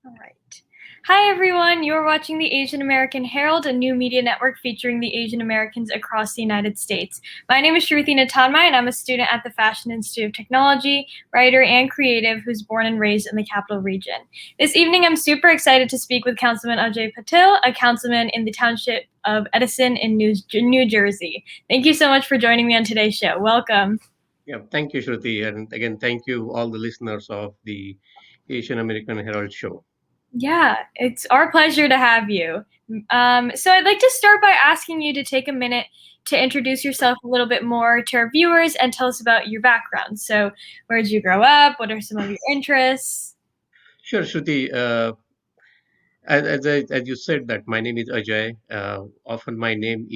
All right. Hi, everyone. You're watching the Asian American Herald, a new media network featuring the Asian Americans across the United States. My name is Shruti Natanmai, and I'm a student at the Fashion Institute of Technology, writer and creative who's born and raised in the capital region. This evening, I'm super excited to speak with Councilman Ajay Patil, a councilman in the township of Edison in New Jersey. Thank you so much for joining me on today's show. Welcome. Yeah, thank you, Shruti. And again, thank you all the listeners of the Asian American Herald Show. Yeah, it's our pleasure to have you. So I'd like to start by asking you to take a minute to introduce yourself a little bit more to our viewers and tell us about your background. So, where did you grow up? What are some of your interests? Sure, Shruti. As you said that my name is Ajay. Often my name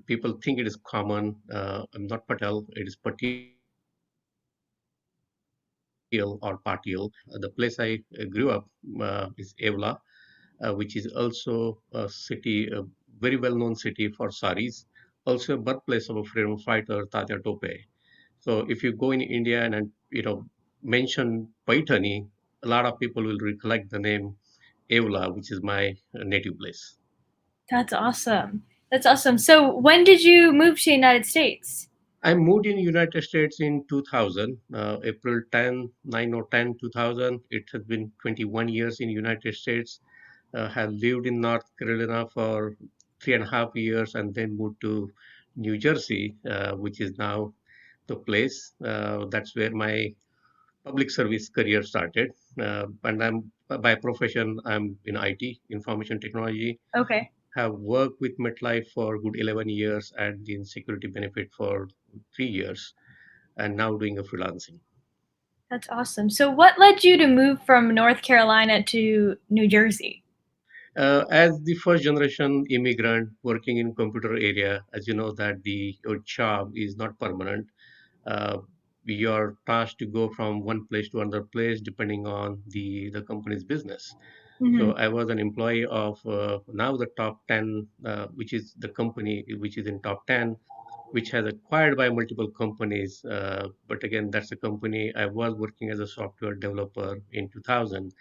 people think it is common. I'm not Patel. It is Patil or Patil. The place I grew up is Evla, which is also a city, a very well-known city for saris, also a birthplace of a freedom fighter, Tatya Tope. So if you go in India and mention Paitani, a lot of people will recollect the name Evla, which is my native place. That's awesome. That's awesome. So, when did you move to the United States? I moved in United States in 2000, April 10, 9 or 10, 2000. It has been 21 years in United States. Have lived in North Carolina for 3.5 years and then moved to New Jersey, which is now the place. That's where my public service career started. And I'm by profession, I'm in IT, information technology. Okay. Have worked with MetLife for good 11 years and in security benefit for 3 years, and now doing a freelancing. That's awesome. So, what led you to move from North Carolina to New Jersey? As the first generation immigrant working in computer area, as you know that your job is not permanent. uh, you're tasked to go from one place to another place depending on the company's business. So Hmm. I was an employee of now the top 10, which is the company which is in top 10, which has acquired by multiple companies. But again, that's a company I was working as a software developer in 2000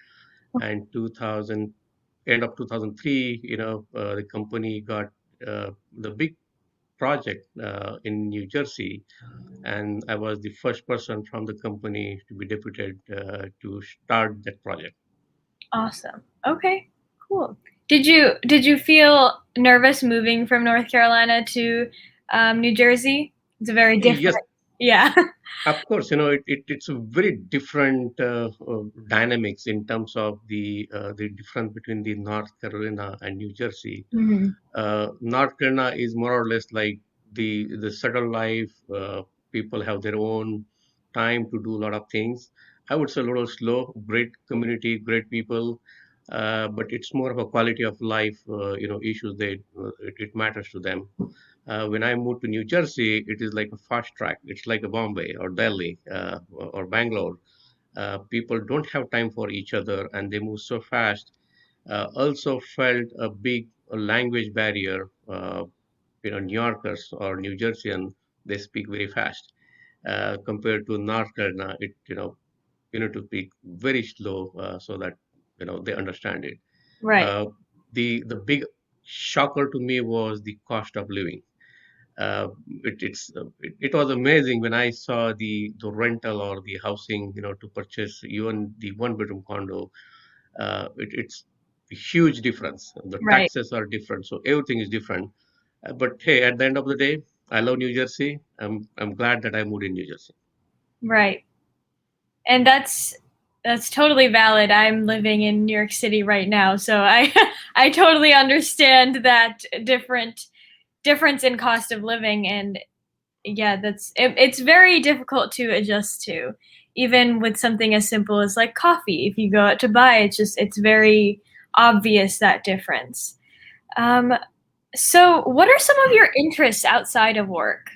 and 2000 end of 2003. The company got the big project in New Jersey, and I was the first person from the company to be deputed to start that project. Awesome. Okay, cool. Did you feel nervous moving from North Carolina to New Jersey? It's a very Yes, different. Yeah. of course, it's a very different dynamics in terms of the difference between the North Carolina and New Jersey. Hmm. North Carolina is more or less like the subtle life. People have their own time to do a lot of things. I would say a little slow, great community, great people, but it's more of a quality of life, issues it matters to them. When I moved to New Jersey, it is like a fast track. It's like a Bombay or Delhi or Bangalore. People don't have time for each other and they move so fast. Also felt a big language barrier. New Yorkers or New Jerseyans, they speak very fast. Compared to North Carolina, you need to speak very slow so that they understand it. Right. Uh, the big shocker to me was the cost of living. It was amazing when I saw the rental or the housing, to purchase even the one bedroom condo. It's a huge difference. The Right. taxes are different, so everything is different. But hey, at the end of the day, I love New Jersey. I'm glad that I moved in New Jersey. Right. And that's totally valid. I'm living in New York City right now, so I I totally understand that difference in cost of living. And yeah, it's very difficult to adjust to, even with something as simple as like coffee. If you go out to buy, it's very obvious that difference. um, so what are some of your interests outside of work?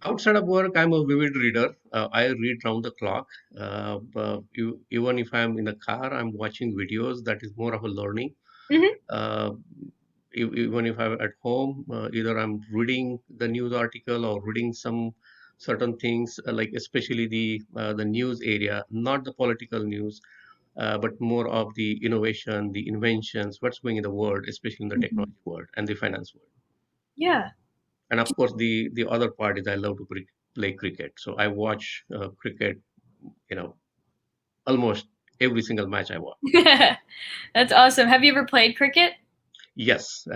Outside of work, I'm a vivid reader. I read round the clock. Even if I'm in the car, I'm watching videos. That is more of a learning. Hmm. Uh, Even if I'm at home, either I'm reading the news article or reading some certain things, like especially the news area, not the political news, but more of the innovation, the inventions, what's going in the world, especially in the Mhm. technology world and the finance world. Yeah. And of course, the other part is I love to play cricket. So I watch cricket, you know, almost every single match I watch. That's awesome. Have you ever played cricket? Yes,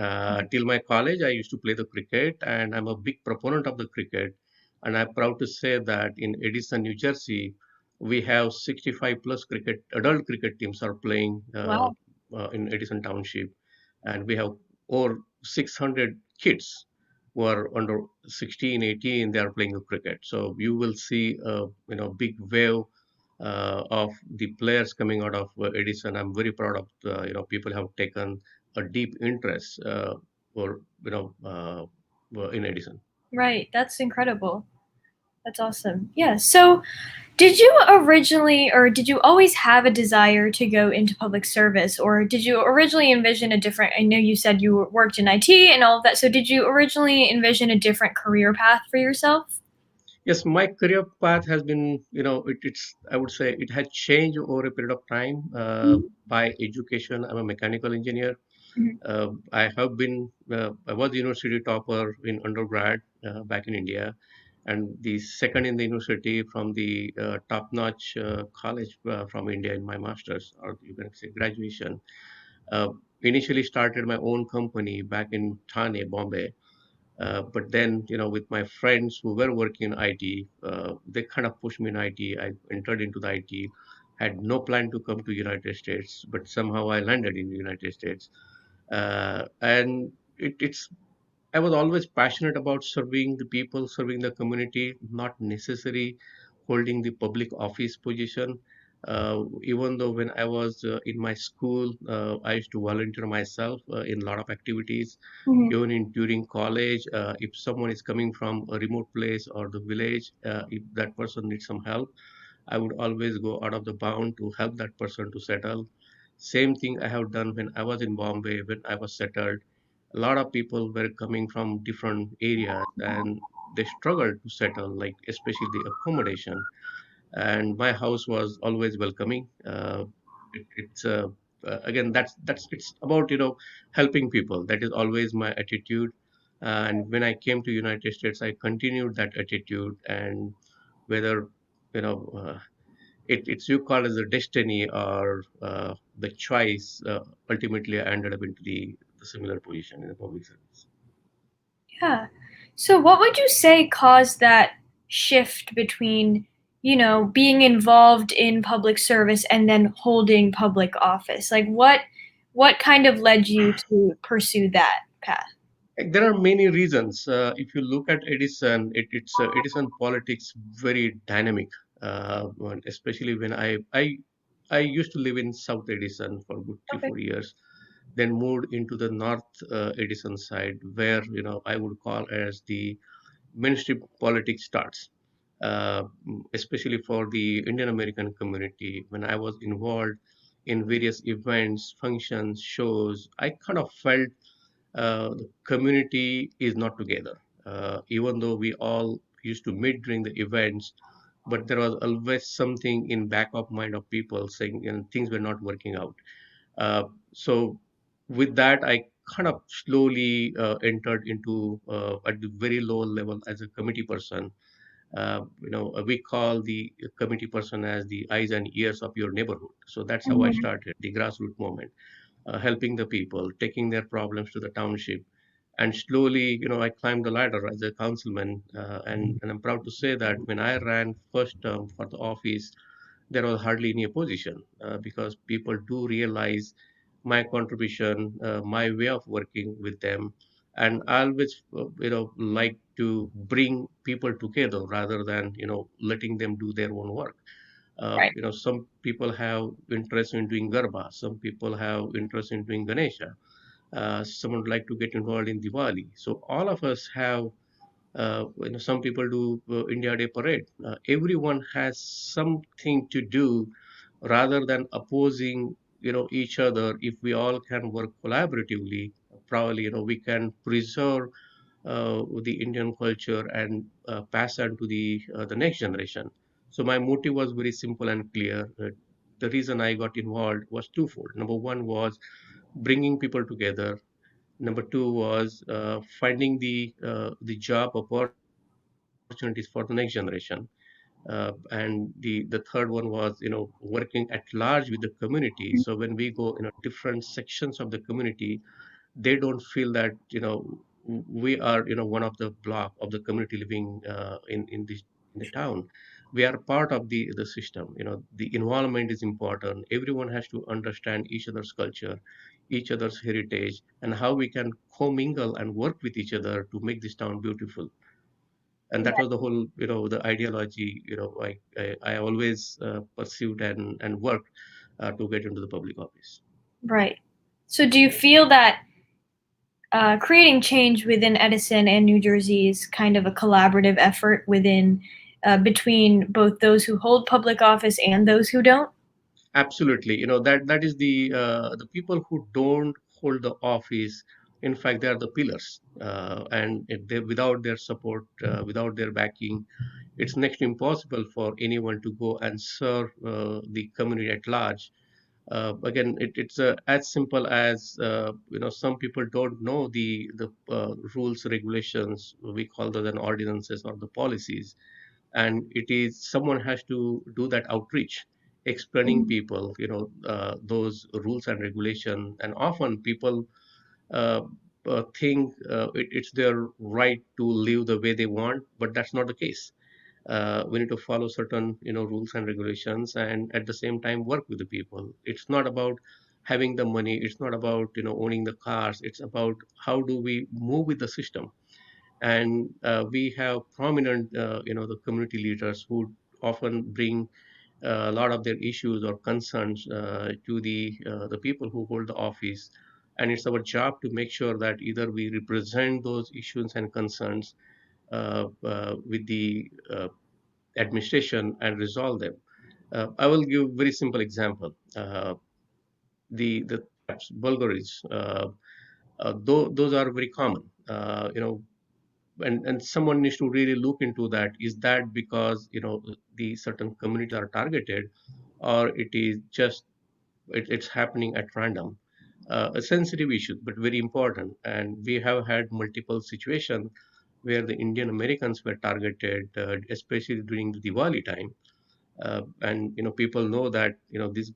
till my college, I used to play the cricket, and I'm a big proponent of the cricket. And I'm proud to say that in Edison, New Jersey, we have 65 plus adult cricket teams are playing Wow. in Edison Township, and we have over 600 kids who are under 16, 18. They are playing the cricket. So you will see a big wave of the players coming out of Edison. I'm very proud of people have taken a deep interest for in Edison. Right. That's incredible. That's awesome. Yeah. So, did you originally, or did you always have a desire to go into public service, or did you originally envision a different? I know you said you worked in IT and all of that. So, did you originally envision a different career path for yourself? Yes, my career path has been, I would say it has changed over a period of time. Mhm. By education, I'm a mechanical engineer. Mhm. I was university topper in undergrad back in India, and the second in the university from the top-notch college from India in my master's, or you can say graduation. Uh, Initially started my own company back in Thane, Bombay. But then, with my friends who were working in IT, they kind of pushed me in IT. I entered into the IT, had no plan to come to United States, but somehow I landed in the United States. And it's I was always passionate about serving the people, serving the community, not necessarily holding the public office position. Even though when I was in my school, I used to volunteer myself in a lot of activities. Mhm. Even in during college, if someone is coming from a remote place or the village, if that person needs some help, I would always go out of the bound to help that person to settle. Same thing I have done when I was in Bombay, when I was settled. A lot of people were coming from different areas and they struggled to settle, like especially the accommodation. And my house was always welcoming. It's again that's it's about helping people. That is always my attitude. And when I came to United States, I continued that attitude. And whether you know it's you call as a destiny or the choice, ultimately I ended up into the similar position in the public service. Yeah. So, what would you say caused that shift between, being involved in public service and then holding public office? Like, what kind of led you to pursue that path? Like, there are many reasons. If you look at Edison, it's Edison politics very dynamic. Especially when I used to live in South Edison for good three Okay. 4 years, then moved into the North Edison side, where I would call as the mainstream politics starts. Especially for the Indian American community, when I was involved in various events, functions, shows, I kind of felt the community is not together. Even though we all used to meet during the events, but there was always something in back of mind of people saying things were not working out. Uh, so with that, I kind of slowly entered into at the very low level as a committee person. We call the committee person as the eyes and ears of your neighborhood. So that's how I Mhm. started the grassroots movement, helping the people, taking their problems to the township. And slowly, I climbed the ladder as a councilman. And I'm proud to say that when I ran first term for the office, there was hardly any opposition because people do realize my contribution, my way of working with them. And I always, like to bring people together rather than, letting them do their own work. Right. Some people have interest in doing Garba, some people have interest in doing Ganesha, someone would like to get involved in Diwali. So all of us have, some people do India Day parade. Everyone has something to do rather than opposing, each other. If we all can work collaboratively, probably, we can preserve the Indian culture and pass on to the next generation. So my motive was very simple and clear. the reason I got involved was twofold. Number one was bringing people together. Number two was finding the job opportunities for the next generation. And the third one was, working at large with the community. So when we go in a different sections of the community, they don't feel that we are one of the block of the community living in the town. We are part of the system. The environment is important. Everyone has to understand each other's culture, each other's heritage, and how we can commingle and work with each other to make this town beautiful. And that was the whole the ideology I always pursued and worked to get into the public office. Right. So do you feel that creating change within Edison and New Jersey is kind of a collaborative effort within between both those who hold public office and those who don't? Absolutely. That is the people who don't hold the office. In fact, they are the pillars, and if they without their support, without their backing, it's next to impossible for anyone to go and serve the community at large. Again, it's as simple as some people don't know the rules, regulations. We call those an ordinances or the policies, and it is someone has to do that outreach, explaining Mhm. people those rules and regulation. And often people uh, think it's their right to live the way they want, but that's not the case. We need to follow certain rules and regulations, and at the same time work with the people. It's not about having the money, it's not about owning the cars. It's about how do we move with the system. And we have prominent the community leaders who often bring a lot of their issues or concerns to the people who hold the office. And it's our job to make sure that either we represent those issues and concerns with the administration and resolve them. I will give very simple example. The thefts, burglaries, those are very common. And someone needs to really look into that. Is that because the certain communities are targeted, or it is just it's happening at random? A sensitive issue, but very important. And we have had multiple situations where the Indian Americans were targeted, especially during the Diwali time. And people know that this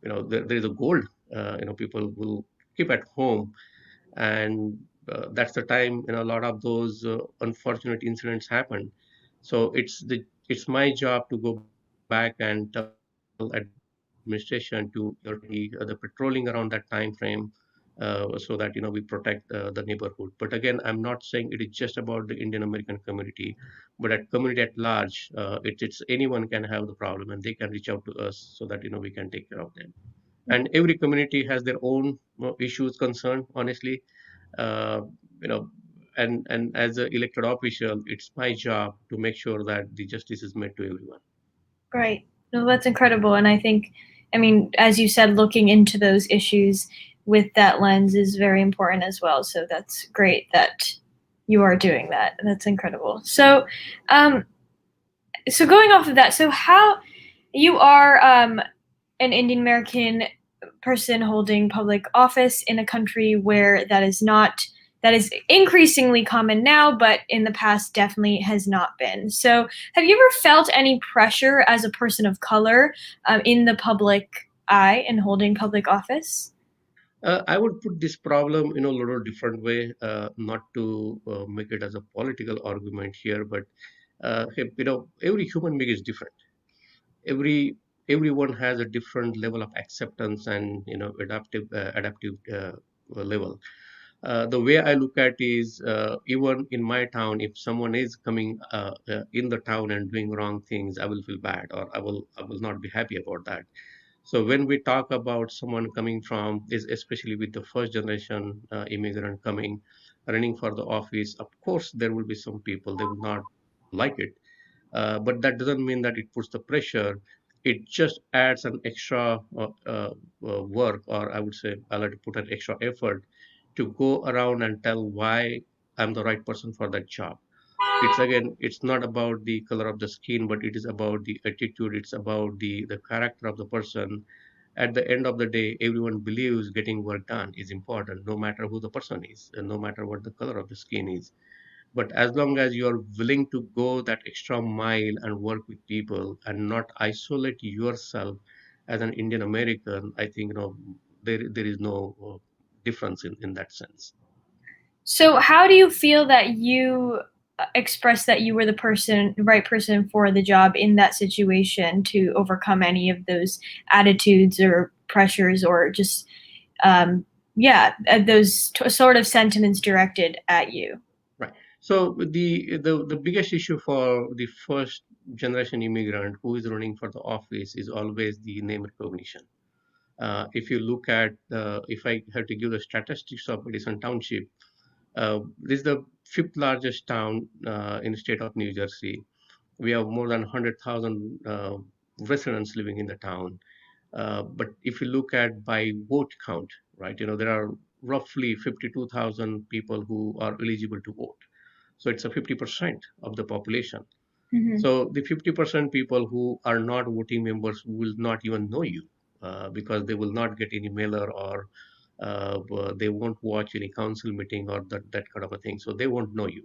there is a gold people will keep at home. And that's the time a lot of those unfortunate incidents happen. So it's my job to go back and tell administration to either the patrolling around that time frame, so that we protect the neighborhood. But again, I'm not saying it is just about the Indian American community, but at community at large. It's anyone can have the problem, and they can reach out to us so that we can take care of them. And every community has their own issues, concern, honestly. uh, you know and as an elected official, it's my job to make sure that the justice is made to everyone. Right. No, that's incredible. And I think, I mean, as you said, looking into those issues with that lens is very important as well. So that's great that you are doing that. That's incredible. Um, so going off of that, so how you are an Indian American person holding public office in a country where that is increasingly common now, but in the past definitely has not been. So, have you ever felt any pressure as a person of color in the public eye and holding public office? I would put this problem in a little different way, not to make it as a political argument here, but hey, every human being is different. every Everyone has a different level of acceptance and adaptive level. The way I look at is, even in my town, if someone is coming in the town and doing wrong things, I will feel bad, or I will not be happy about that. So when we talk about someone coming from, is especially with the first generation immigrant coming, running for the office, of course there will be some people they will not like it, but that doesn't mean that it puts the pressure. It just adds an extra work, or I would say I like to put an extra effort to go around and tell why I'm the right person for that job. It's again, it's not about the color of the skin, but it is about the attitude. It's about the character of the person. At the end of the day, everyone believes getting work done is important, no matter who the person is, and no matter what the color of the skin is. But as long as you are willing to go that extra mile and work with people and not isolate yourself as an Indian American, I think there is no difference in that sense. So, how do you feel that you expressed that you were the person, right person for the job in that situation to overcome any of those attitudes or pressures or just, yeah, those sort of sentiments directed at you? Right. So the biggest issue for the first generation immigrant who is running for the office is always the name recognition. If you look at if I have to give the statistics of Edison Township, this is the fifth largest town in the state of New Jersey. We have more than 100,000 residents living in the town. But if you look at by vote count, right, there are roughly 52,000 people who are eligible to vote. So it's a 50% of the population. Hmm. So the 50% people who are not voting members will not even know you because they will not get any mailer or they won't watch any council meeting or that kind of a thing. So they won't know you.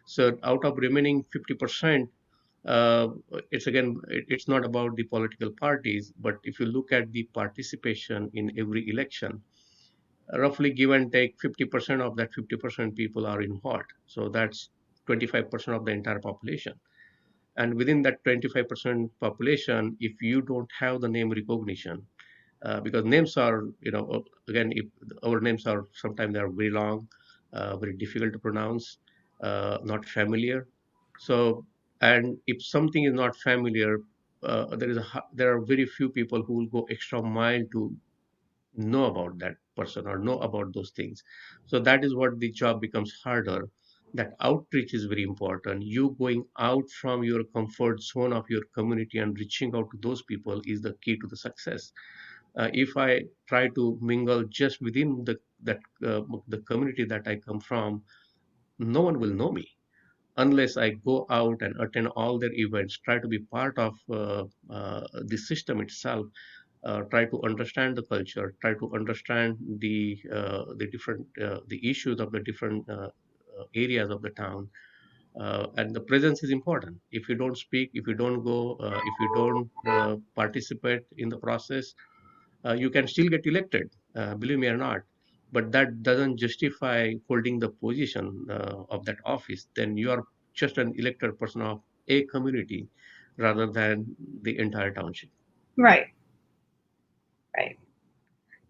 So out of remaining 50%, uh, it's again, it's not about the political parties, but if you look at the participation in every election, roughly give and take 50% of that 50% people are involved. So that's 25% of the entire population. And within that 25% population, if you don't have the name recognition, because names are, again, if our names are sometimes they are very long, very difficult to pronounce, not familiar. So, and if something is not familiar, there are very few people who will go extra mile to know about that person or know about those things. So that is what the job becomes harder. That outreach is very important. You going out from your comfort zone of your community and reaching out to those people is the key to the success. If I try to mingle just within the community that I come from, no one will know me unless I go out and attend all their events, try to be part of the system itself, try to understand the culture, try to understand the different the issues of the different areas of the town, and the presence is important. If you don't speak, if you don't go, if you don't participate in the process, you can still get elected, believe me or not. But that doesn't justify holding the position of that office. Then you are just an elected person of a community rather than the entire township. Right, right.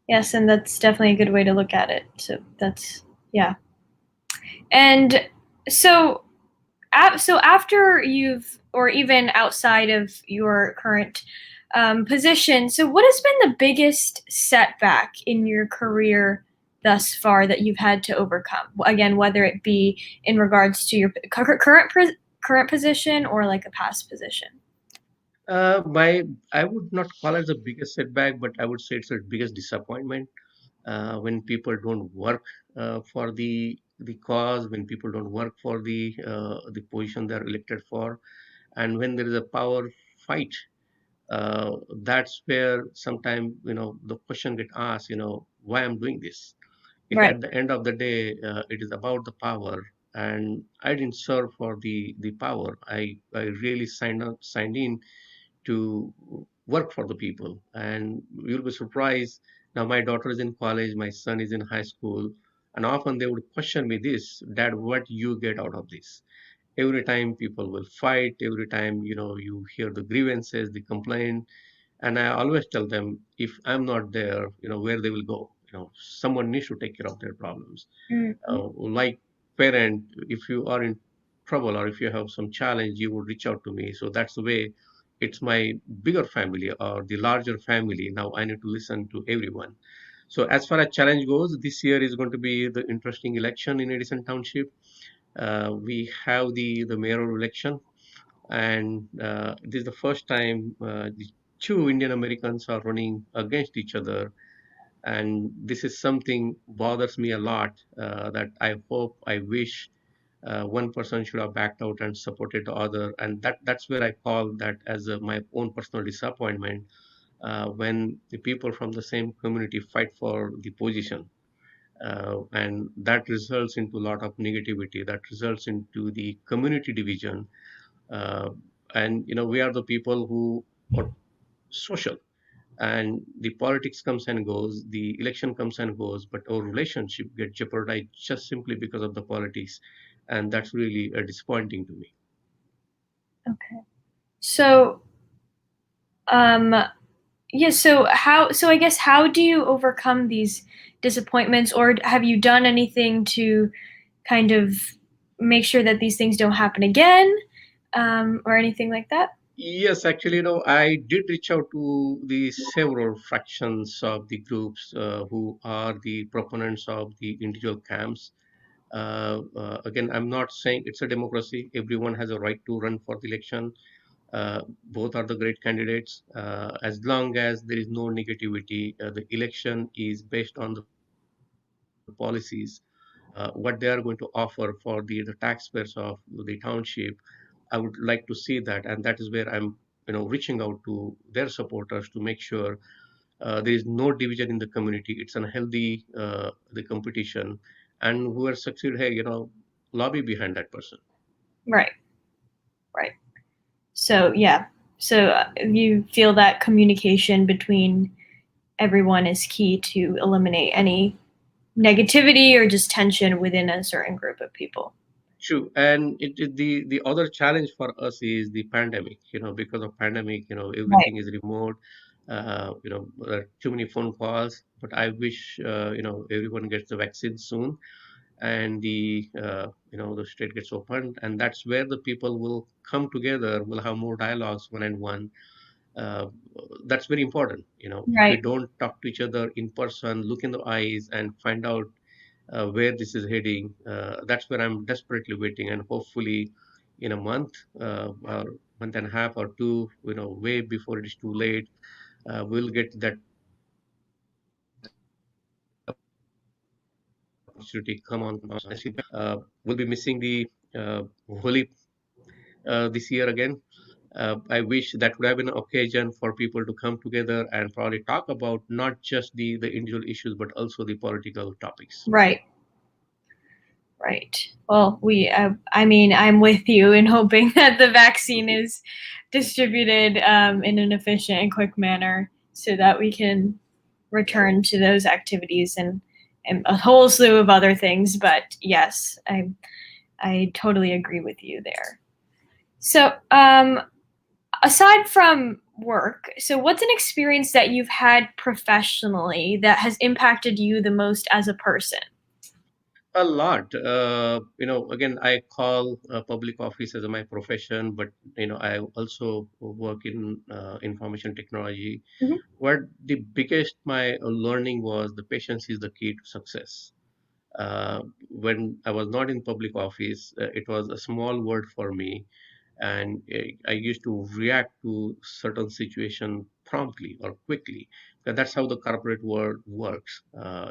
Yes, and that's definitely a good way to look at it. So that's, yeah. And so so after you've, or even outside of your current position, so what has been the biggest setback in your career thus far that you've had to overcome? Again, whether it be in regards to your current position or like a past position. My, I would not call it the biggest setback, but I would say it's the biggest disappointment when people don't work for the cause, when people don't work for the position they're elected for, and when there is a power fight. That's where sometimes the question get asked, why I'm doing this. If Right. at the end of the day it is about the power, and I didn't serve for the power, I really signed in to work for the people. And you'll be surprised. Now, my daughter is in college, my son is in high school, and often they would question me this, Dad, what you get out of this? Every time people will fight, every time, you hear the grievances, the complaint. And I always tell them, if I'm not there, where they will go? Someone needs to take care of their problems. Mhm. Like parent, if you are in trouble or if you have some challenge, you would reach out to me. So that's the way. It's my bigger family or the larger family. Now I need to listen to everyone. So as far as challenge goes, this year is going to be the interesting election in Edison Township. We have the mayoral election, and this is the first time the two Indian Americans are running against each other, and this is something bothers me a lot, that I hope, I wish One person should have backed out and supported the other, and that's where I call that as my own personal disappointment, when the people from the same community fight for the position, and that results into a lot of negativity, that results into the community division. uh, and we are the people who are social, and the politics comes and goes, the election comes and goes, but our relationship get jeopardized just simply because of the politics, and that's really disappointing to me. Okay. So, um, yeah, so I guess how do you overcome these disappointments, or have you done anything to kind of make sure that these things don't happen again, or anything like that? Yes, actually, I did reach out to the several fractions of the groups who are the proponents of the individual camps. Again, I'm not saying it's a democracy. Everyone has a right to run for the election. Both are the great candidates. As long as there is no negativity, the election is based on the policies, what they are going to offer for the taxpayers of the township. I would like to see that, and that is where I'm reaching out to their supporters to make sure there is no division in the community. It's unhealthy, the competition, and whoever succeed, hey, lobby behind that person. Right, right. So yeah, so you feel that communication between everyone is key to eliminate any negativity or just tension within a certain group of people. True, and the other challenge for us is the pandemic. Because of pandemic, Right, everything is remote. There are too many phone calls. But I wish everyone gets the vaccine soon, and the state gets opened, and that's where the people will come together. Will have more dialogues one and one. Uh, that's very important. If we right, don't talk to each other in person, look in the eyes, and find out where this is heading. That's where I'm desperately waiting, and hopefully, in a month, or month and a half or two, way before it is too late, we'll get that opportunity. Come on, honestly, we'll be missing the Holi this year again. I wish that would have been an occasion for people to come together and probably talk about not just the individual issues, but also the political topics. right, right. Well, I mean, I'm with you in hoping that the vaccine is distributed in an efficient and quick manner so that we can return to those activities and a whole slew of other things. But yes, I totally agree with you there. So, aside from work, so what's an experience that you've had professionally that has impacted you the most as a person? A lot. Again, I call public office as my profession, but I also work in information technology. Mhm. What the biggest my learning was, the patience is the key to success. When I was not in public office, it was a small word for me, and I used to react to certain situation promptly or quickly. That's how the corporate world works.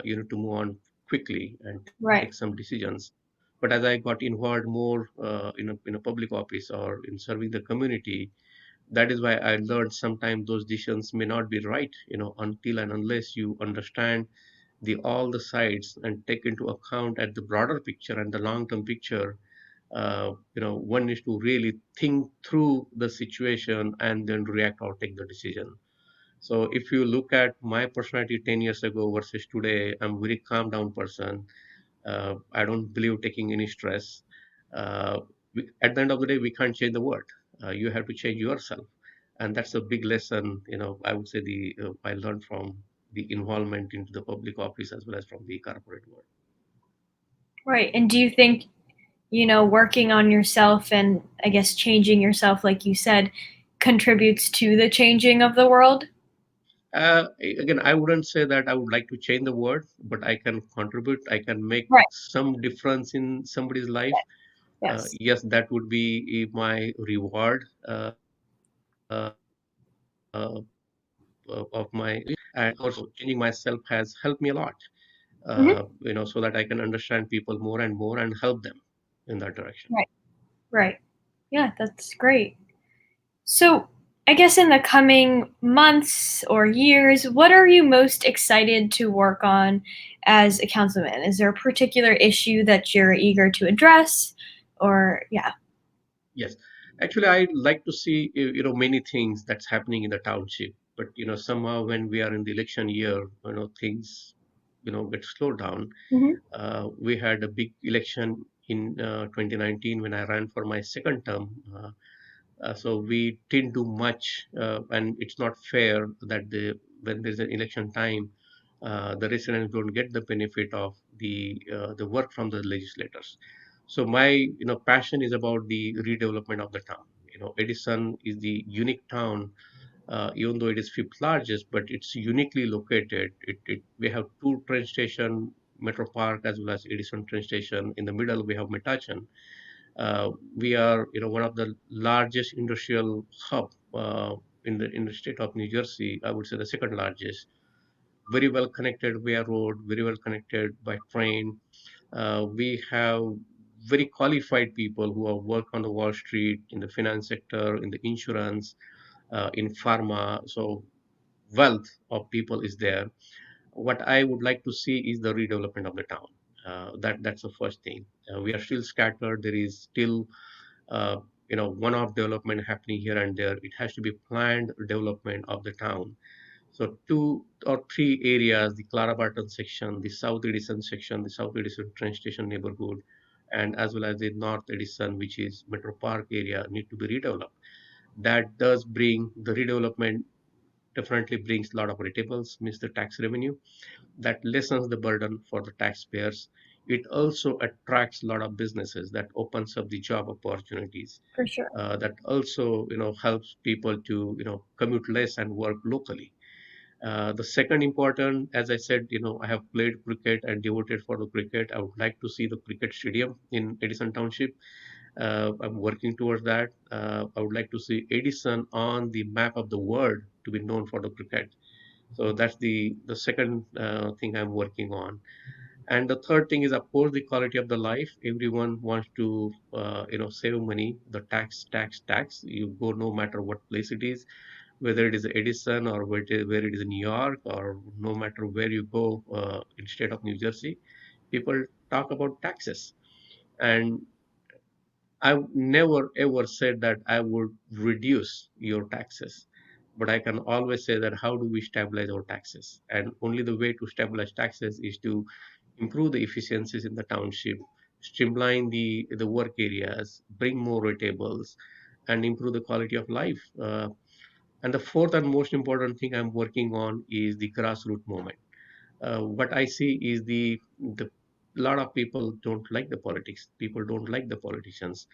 You need to move on quickly and take some Right, decisions. But as I got involved more in a public office or in serving the community, that is why I learned sometimes those decisions may not be right, until and unless you understand the all the sides and take into account at the broader picture and the long term picture. One needs to really think through the situation and then react or take the decision. So if you look at my personality 10 years ago versus today, I'm very calm down person. I don't believe taking any stress. At the end of the day, we can't change the world. You have to change yourself, and that's a big lesson. I would say the I learned from the involvement into the public office as well as from the corporate world. right. And do you think, working on yourself and I guess changing yourself, like you said, contributes to the changing of the world? Again, I wouldn't say that I would like to change the world, but I can contribute. I can make Right. some difference in somebody's life. Yes. Yes, that would be my reward of my and also changing myself has helped me a lot. Hmm. So that I can understand people more and more and help them. in that direction. Right. Right. Yeah, that's great. So, I guess in the coming months or years, what are you most excited to work on as a councilman? Is there a particular issue that you're eager to address? Or, yeah. Yes, actually, I like to see many things that's happening in the township, but somehow when we are in the election year, things get slowed down. Hmm. We had a big election in 2019 when I ran for my second term. So we didn't do much, and it's not fair that when there's an election time, the residents don't get the benefit of the work from the legislators. So my passion is about the redevelopment of the town. Edison is the unique town, even though it is fifth largest, but it's uniquely located. We have two train station, Metro Park as well as Edison train station. In the middle, we have Metuchen. We are, one of the largest industrial hub in the state of New Jersey. I would say the second largest. Very well connected via road, very well connected by train. We have very qualified people who have worked on the Wall Street, in the finance sector, in the insurance, in pharma. So wealth of people is there. What I would like to see is the redevelopment of the town. That's the first thing. We are still scattered. There is still uh, one-off development happening here and there. It has to be planned development of the town. So two or three areas, the Clara Barton section, the South Edison section, the South Edison train station neighborhood, and as well as the North Edison, which is Metro Park area, need to be redeveloped. That does bring the redevelopment, definitely brings a lot of retables, means the tax revenue. That lessens the burden for the taxpayers. It also attracts a lot of businesses, that opens up the job opportunities. For sure. That also helps people to commute less and work locally. The second important, as I said, I have played cricket and devoted for the cricket. I would like to see the cricket stadium in Edison Township. I'm working towards that. I would like to see Edison on the map of the world to be known for the cricket. So that's the second thing I'm working on. And the third thing is, of course, the quality of the life. Everyone wants to, save money. The tax, tax, tax. You go no matter what place it is, whether it is Edison or where it is in New York, or no matter where you go in state of New Jersey, people talk about taxes. And I've never ever said that I would reduce your taxes, but I can always say that how do we stabilize our taxes? And only the way to stabilize taxes is to improve the efficiencies in the township, streamline the work areas, bring more retables, and improve the quality of life. And the fourth and most important thing I'm working on is the grassroots movement. What I see is the lot of people don't like the politics. People don't like the politicians,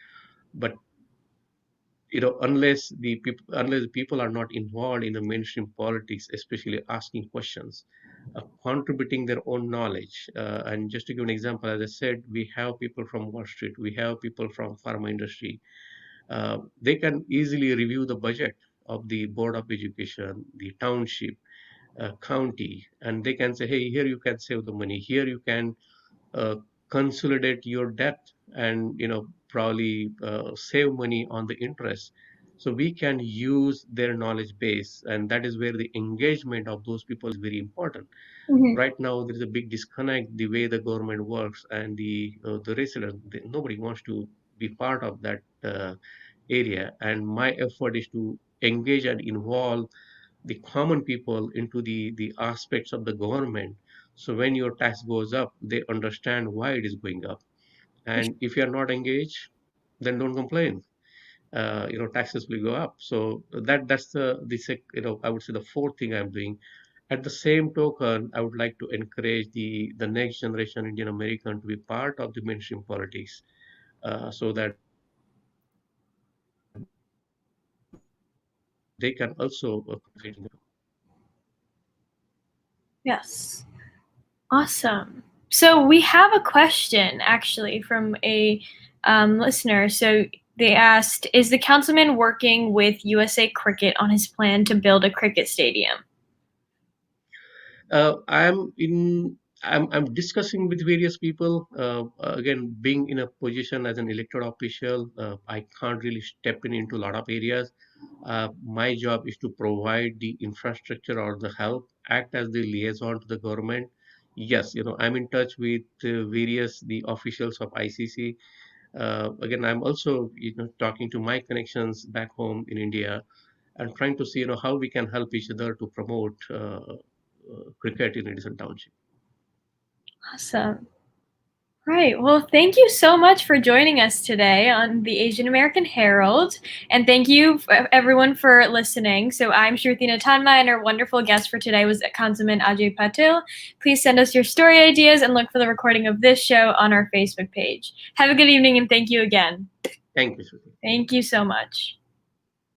but unless the people are not involved in the mainstream politics, especially asking questions, contributing their own knowledge. And just to give an example, as I said, we have people from Wall Street, we have people from pharma industry. They can easily review the budget of the board of education, the township, county, and they can say, hey, here you can save the money, here you can uh, consolidate your debt, and probably save money on the interest. So we can use their knowledge base, and that is where the engagement of those people is very important. Hmm. Right now there is a big disconnect, the way the government works and the resident, nobody wants to be part of that area. And my effort is to engage and involve the common people into the aspects of the government. So when your tax goes up, they understand why it is going up. For sure. And if you are not engaged, then don't complain. Taxes will go up. So that's I would say the fourth thing I'm doing. At the same token, I would like to encourage the next generation Indian American to be part of the mainstream politics, so that they can also participate in the. Yes. Awesome. So we have a question actually from a listener. So they asked, "Is the councilman working with USA Cricket on his plan to build a cricket stadium?" I'm in. I'm discussing with various people. Again, being in a position as an elected official, I can't really step in into a lot of areas. My job is to provide the infrastructure or the help, act as the liaison to the government. Yes, I'm in touch with various the officials of ICC. Again, I'm also talking to my connections back home in India and trying to see how we can help each other to promote cricket in Edison Township. Awesome. Right. Well, thank you so much for joining us today on the Asian American Herald. And thank you, everyone, for listening. So I'm Shrutina Tanma, and our wonderful guest for today was Councilman Ajay Patil. Please send us your story ideas and look for the recording of this show on our Facebook page. Have a good evening, and thank you again. Thank you, Shruti. Thank you so much.